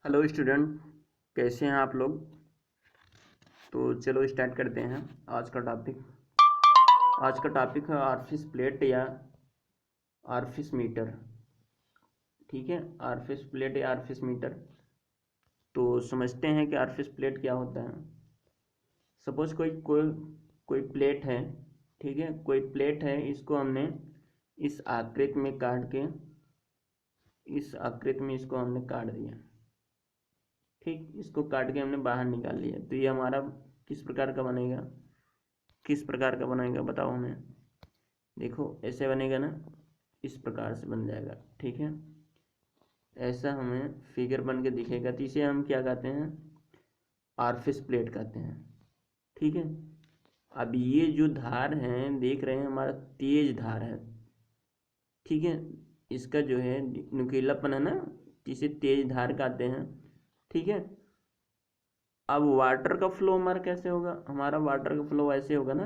Hello student, कैसे हैं आप लोग। तो चलो स्टार्ट करते हैं आज का टॉपिक है आरफिस प्लेट या आरफिस मीटर। ठीक है, आरफिस प्लेट या आरफिस मीटर। तो समझते हैं कि आरफिस प्लेट क्या होता है। सपोज कोई कोई कोई प्लेट है। ठीक है, कोई प्लेट है, इसको हमने इस आकृति में इसको हमने काट दिया। ठीक, इसको काट के हमने बाहर निकाल लिया। तो ये हमारा किस प्रकार का बनेगा बताओ हमें। देखो ऐसे बनेगा ना, इस प्रकार से बन जाएगा। ठीक है, ऐसा हमें फिगर बन के दिखेगा। तो इसे हम क्या कहते हैं, आरफिस प्लेट कहते हैं। ठीक है, अब ये जो धार है देख रहे हैं, हमारा तेज धार है। ठीक है, इसका जो है नुकीलापन है ना, इसे तेज धार कहते हैं। ठीक है, अब वाटर का फ्लो हमारा कैसे होगा, हमारा वाटर का फ्लो ऐसे होगा ना,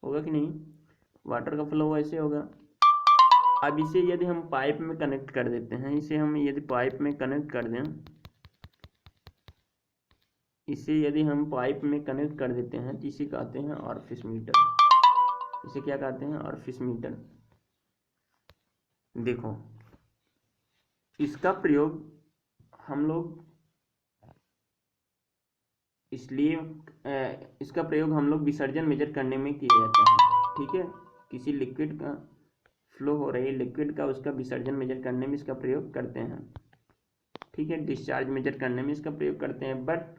होगा कि नहीं। वाटर का फ्लो ऐसे होगा। अब इसे यदि हम पाइप में कनेक्ट कर देते हैं, इसे हम यदि पाइप में कनेक्ट कर दें, तो इसे कहते हैं ऑरिफिस मीटर। इसे क्या कहते हैं, ऑरिफिस मीटर। देखो इसका प्रयोग हम लोग विसर्जन मेजर करने में किया जाता है। ठीक है, किसी लिक्विड का फ्लो हो रही है, लिक्विड का, उसका विसर्जन मेजर करने में इसका प्रयोग करते हैं। ठीक है, डिस्चार्ज मेजर करने में इसका प्रयोग करते हैं, बट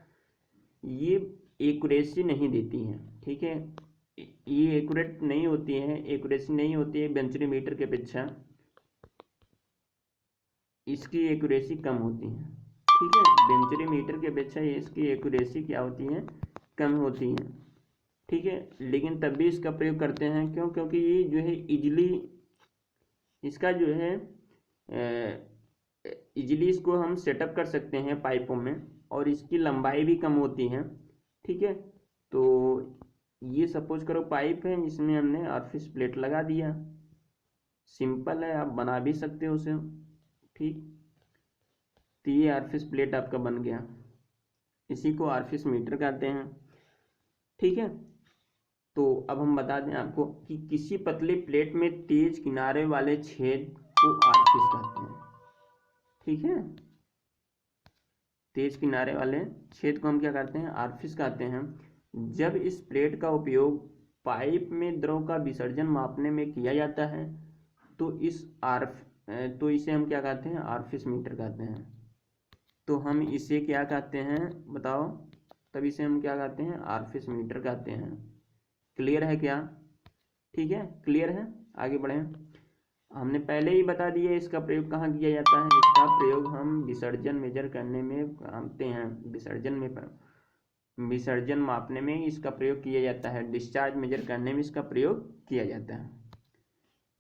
ये एक्यूरेसी नहीं देती है। ठीक है, ये एक्यूरेसी नहीं होती है बेंचोमीटर के अपेक्षा इसकी एक्यूरेसी कम होती है। ठीक है, बेंचोमीटर की अपेक्षा इसकी एक्यूरेसी क्या होती है, कम होती है। ठीक है, लेकिन तब भी इसका प्रयोग करते हैं। क्यों? क्योंकि ये जो है इजीली इसको हम सेटअप कर सकते हैं पाइपों में, और इसकी लंबाई भी कम होती है। ठीक है, तो ये सपोज करो पाइप है, जिसमें हमने ऑरिफिस प्लेट लगा दिया। सिंपल है, आप बना भी सकते हो उसे। ठीक, तो ये ऑरिफिस प्लेट आपका बन गया, इसी को ऑरिफिस मीटर कहते हैं। ठीक है, तो अब हम बता दें आपको कि किसी पतली प्लेट में तेज किनारे वाले छेद को ऑरिफिस कहते हैं। ठीक है, तेज किनारे वाले छेद को हम क्या करते हैं, ऑरिफिस कहते हैं। जब इस प्लेट का उपयोग पाइप में द्रव का विसर्जन मापने में किया जाता है, तो इसे हम क्या कहते हैं, ऑरिफिस मीटर कहते हैं। तो हम इसे क्या कहते हैं बताओ, तब इसे हम क्या कहते हैं, ऑरिफिस मीटर कहते हैं। क्लियर है क्या? ठीक है, क्लियर है। आगे बढ़ें। हमने पहले ही बता दिया इसका प्रयोग कहाँ किया जाता है। इसका प्रयोग हम विसर्जन मेजर करने में करते हैं, विसर्जन मापने में इसका प्रयोग किया जाता है, डिस्चार्ज मेजर करने में इसका प्रयोग किया जाता है।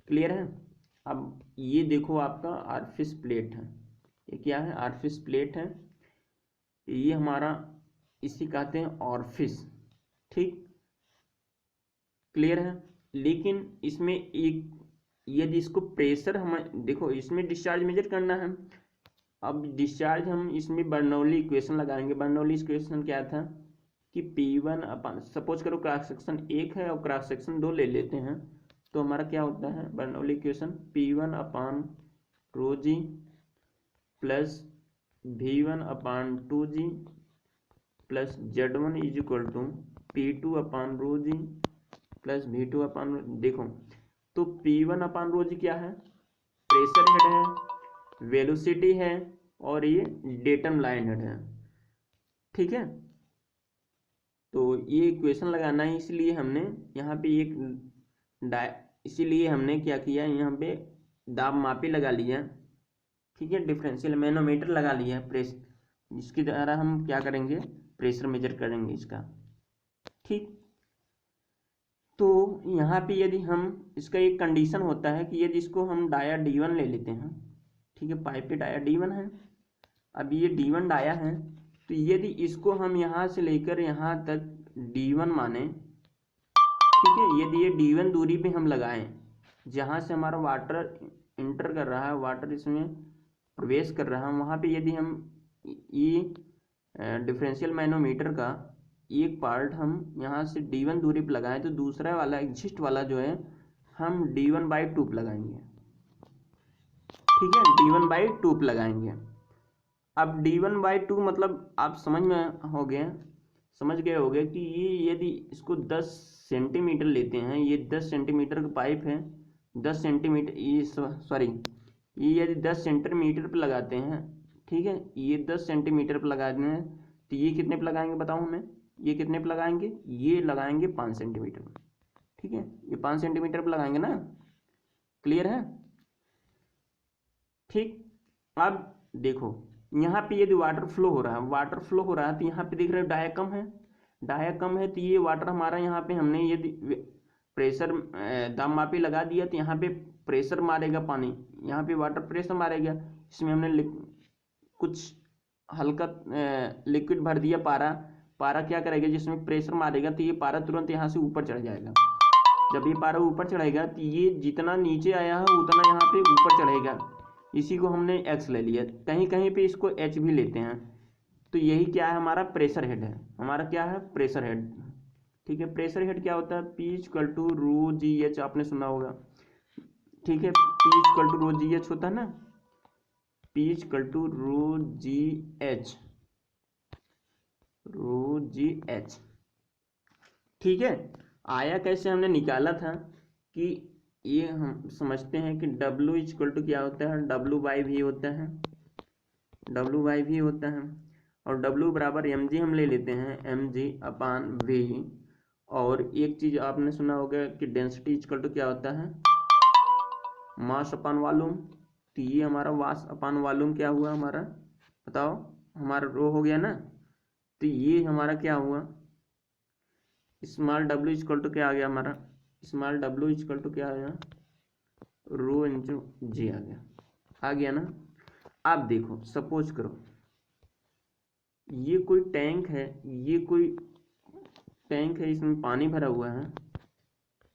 क्लियर है। अब ये देखो आपका ऑरिफिस प्लेट है, ये क्या है, ऑरिफिस प्लेट है। ये हमारा इसी कहते हैं ऑरिफिस। ठीक, क्लियर है। लेकिन इसमें एक, यदि इसको प्रेशर हम देखो, इसमें डिस्चार्ज मेजर करना है। अब डिस्चार्ज हम इसमें बर्नौली इक्वेशन लगाएंगे। बर्नौली इक्वेशन क्या था कि P1 अपन सपोज करो क्रॉस सेक्शन 1 है और क्रॉस सेक्शन 2 ले लेते हैं, तो हमारा क्या होता है Bernoulli equation, P1/ρg plus V1/2g plus Z1 = P2/ρg plus V2/, देखो तो P1/ρg क्या है, प्रेशर हेड है, वेलोसिटी है, और ये डेटम लाइन हेड है। ठीक है, तो ये इक्वेशन लगाना है, इसलिए हमने यहाँ पे इसीलिए हमने क्या किया, यहाँ पे दाब मापी लगा लिया। ठीक है, डिफरेंशियल मैनोमीटर लगा लिया प्रेस, इसके द्वारा हम क्या करेंगे, प्रेशर मेजर करेंगे इसका। ठीक, तो यहाँ पे यदि हम इसका एक कंडीशन होता है कि यदि इसको हम डाया D1 ले लेते हैं। ठीक है, पाइप पे डाया D1 है। अब ये D1 डाया है, तो यदि इसको हम यहाँ से लेकर यहाँ तक D1 माने, ठीक है, यदि ये D1 दूरी पे हम लगाएं, जहाँ से हमारा वाटर इंटर कर रहा है, वाटर इसमें प्रवेश कर रहा है, वहाँ पे यदि हम ये डिफरेंशियल मैनोमीटर का एक पार्ट हम यहाँ से D1 दूरी पर लगाएं, तो दूसरा वाला एग्जिस्ट वाला जो है हम D1/2 पर लगाएंगे। ठीक है, D1/2 पर लगाएंगे। अब D1/2 मतलब आप समझ गए होंगे कि ये यदि इसको 10 सेंटीमीटर लेते हैं, ये 10 सेंटीमीटर का पाइप है, 10 सेंटीमीटर ये यदि 10 सेंटीमीटर पर लगाते हैं, ठीक है, ये 10 सेंटीमीटर पर लगाते हैं, तो ये कितने पर लगाएंगे बताओ हमें, ये कितने पर लगाएंगे, ये लगाएंगे 5 सेंटीमीटर। ठीक है, ये 5 सेंटीमीटर पर लगाएंगे ना, क्लियर है। ठीक, अब देखो यहाँ पे यदि वाटर फ्लो हो रहा है तो यहाँ पे देख रहे हो डाया कम है, तो ये वाटर हमारा यहाँ पे हमने यदि प्रेशर दाब मापी लगा दिया, तो यहाँ पे प्रेशर मारेगा पानी, यहाँ पे वाटर प्रेशर मारेगा। इसमें हमने कुछ हल्का लिक्विड भर दिया, पारा क्या करेगा, जिसमें प्रेशर मारेगा तो ये पारा तुरंत यहाँ से ऊपर चढ़ जाएगा। जब ये पारा ऊपर चढ़ेगा तो ये जितना नीचे आया है उतना यहाँ पे ऊपर चढ़ेगा। इसी को हमने एक्स ले लिया, कहीं कहीं पे इसको एच भी लेते हैं। तो यही क्या है, हमारा प्रेशर हेड है, हमारा क्या है, प्रेशर हेड। ठीक है, प्रेशर हेड क्या होता है, P=ρgh, आपने सुना होगा। ठीक है, P=ρgh होता है ना, P=ρgh। ठीक है, आया कैसे, हमने निकाला था कि ये हम समझते हैं कि W क्या होता है, W/V होता है, W/V होता है। और W बराबर mg हम ले लेते हैं, mg/V। और एक चीज आपने सुना होगा कि डेंसिटी क्या होता है, मास अपॉन वॉल्यूम। तो ये हमारा मास अपॉन वॉल्यूम क्या हुआ हमारा, बताओ, हमारा रो हो गया ना। तो ये हमारा क्या हुआ, स्मॉल w क्या आ गया हमारा, स्मॉल w क्या आ गया, ρ/g आ गया ना। आप देखो, सपोज करो ये कोई टैंक है, इसमें पानी भरा हुआ है,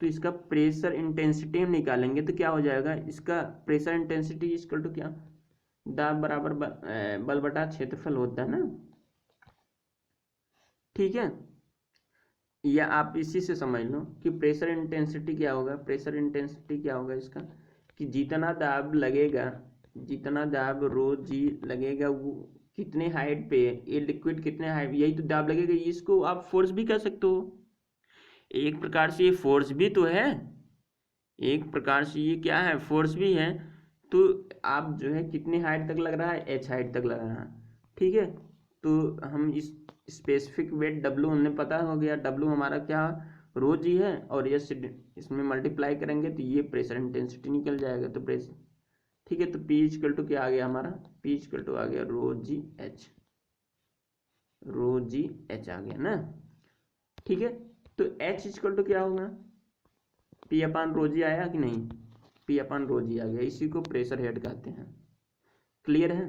तो इसका प्रेशर इंटेंसिटी हम निकालेंगे तो क्या हो जाएगा, इसका प्रेशर इंटेंसिटी इक्वल टू क्या, दाब बराबर बल बटा क्षेत्रफल होता है ना। ठीक है, या आप इसी से समझ लो कि प्रेशर इंटेंसिटी क्या होगा, इसका कि जितना दाब लगेगा, ρg लगेगा, वो कितने हाइट पे है, ये लिक्विड कितने हाइट, यही तो दाब लगेगा। इसको आप फोर्स भी कह सकते हो, एक प्रकार से ये फोर्स भी तो है, एक प्रकार से ये क्या है, फोर्स भी है। तो आप जो है कितनी हाइट तक लग रहा है, h हाइट तक लग रहा है। ठीक है, तो हम इस स्पेसिफिक वेट W हमने पता हो गया, W हमारा क्या ρg है, और ये इसमें मल्टीप्लाई करेंगे तो ये प्रेशर इंटेंसिटी निकल जाएगा। तो प्रेशर, ठीक है, तो P क्या आ गया हमारा, P आ गया ρgh आ गया ना। ठीक है, तो H क्या होगा, P/ρg आया कि नहीं, P/ρg आ गया, इसी को प्रेशर हेड कहते हैं। क्लियर है।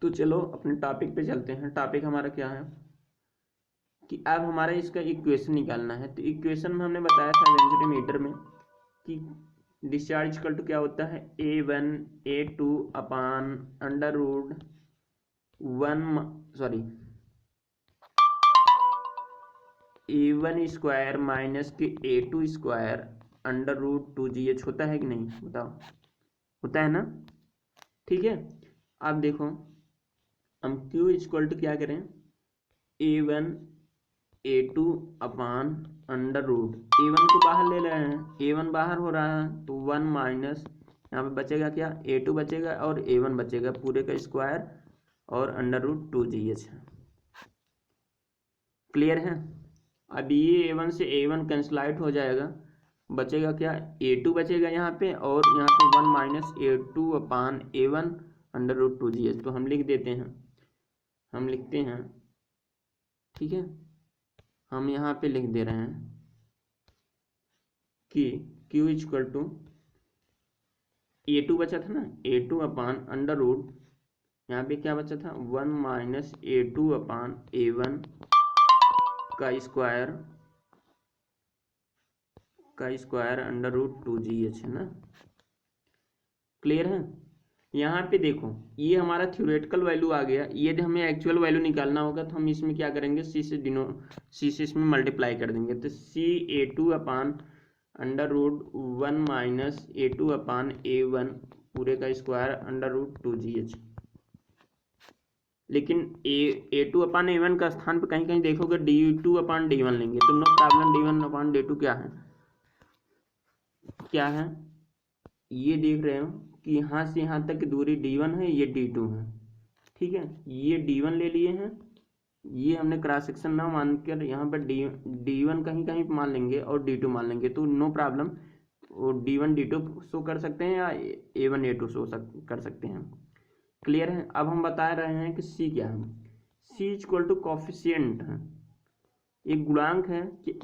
तो चलो अपने टॉपिक पे चलते हैं। टॉपिक हमारा क्या है कि अब हमारा इसका इक्वेशन निकालना है। तो इक्वेशन में हमने बताया था वेंचुरीमीटर में कि डिस्चार्ज क्या होता है, A1 A2 अपान A1 माइनस के A2 √2gh होता है कि नहीं, बताओ, होता है ना। ठीक है, अब देखो हम Q क्या करें, A1 A2 अपान A1 को बाहर ले रहे हैं, A1 बाहर हो रहा है, तो 1 माइनस यहाँ पे बचेगा क्या, A2 बचेगा और A1 बचेगा, पूरे का स्क्वायर और √2gh। क्लियर है। अब ये A1 से A1 कैंसिल आउट हो जाएगा, बचेगा क्या, A2 बचेगा यहाँ पे, और यहाँ पे 1 माइनस A2 अपान A1 √2gh। तो हम लिख देते हैं, हम लिखते हैं, ठीक है, हम यहाँ पे लिख दे रहे हैं कि Q A2 बचा था ना, A2 अपान यहाँ पे क्या बचा था, 1 माइनस A2 अपान A1 का स्क्वायर √2gh है ना। क्लियर है। यहाँ पे देखो ये हमारा थ्योरेटिकल वैल्यू आ गया, यदि हमें एक्चुअल वैल्यू निकालना होगा तो हम इसमें क्या करेंगे, सी से इसमें मल्टीप्लाई कर देंगे, तो C/A2 अपान √1 माइनस A2 अपान A1 पूरे का स्क्वायर √2GH। लेकिन A2 अपान A1 का स्थान पे कहीं कहीं देखोगे D2 अपान D1 लेंगे, तो नो प्रॉब्लम, D1 अपान D2 क्या है, ये देख रहे हो कि यहाँ से यहाँ तक की दूरी D1 है, ये D2 है, ठीक है, ये D1 ले लिए हैं, ये हमने क्रॉस सेक्शन ना मानकर यहाँ पर D1 कहीं कहीं मान लेंगे और D2 मान लेंगे, तो नो प्रॉब्लम, वो D1 D2 शो कर सकते हैं या A1 A2 शो कर सकते हैं। क्लियर है। अब हम बता रहे हैं कि C क्या है, C इक्वल टू कॉफिशिएंट है, एक गुणांक है कि,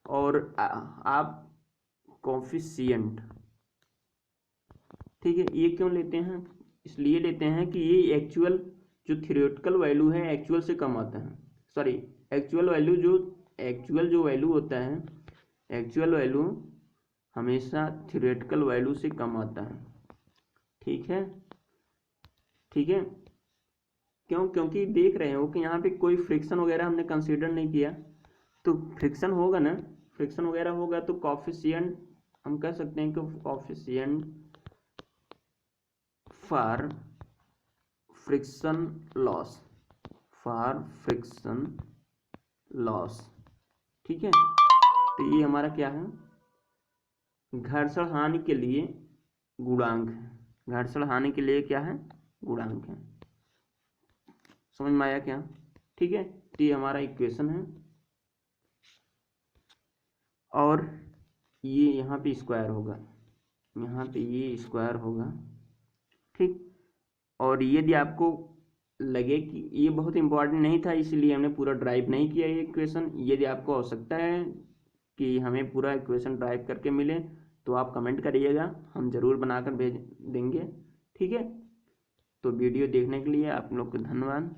और आप कॉफिशिएंट, ठीक है, ये क्यों लेते हैं, इसलिए लेते हैं कि ये एक्चुअल जो थ्योरेटिकल वैल्यू है एक्चुअल से कम आता है, सॉरी एक्चुअल जो वैल्यू होता है, एक्चुअल वैल्यू हमेशा थ्योरेटिकल वैल्यू से कम आता है, ठीक है, ठीक है, क्यों, क्योंकि देख रहे हो कि यहाँ पे कोई फ्रिक्शन वगैरह हमने कंसीडर नहीं किया, तो फ्रिक्शन होगा ना, फ्रिक्शन वगैरह होगा तो कॉफिशिएंट हम कह सकते हैं कि कॉफिशिएंट फॉर फ्रिक्शन लॉस, ठीक है, तो ये हमारा क्या है, घर्षण हानि के लिए गुणांक है, घर्षण हानि के लिए क्या है, गुणांक है, समझ में आया क्या, ठीक है, तो ये हमारा इक्वेशन है, और ये यहाँ पे स्क्वायर होगा, यहाँ पे ये स्क्वायर होगा, ठीक, और यदि आपको लगे कि ये बहुत इंपॉर्टेंट नहीं था इसलिए हमने पूरा ड्राइव नहीं किया ये इक्वेशन, यदि आपको आवश्यकता है कि हमें पूरा इक्वेशन ड्राइव करके मिले तो आप कमेंट करिएगा, हम ज़रूर बनाकर भेज देंगे, ठीक है, तो वीडियो देखने के लिए आप लोग को धन्यवाद।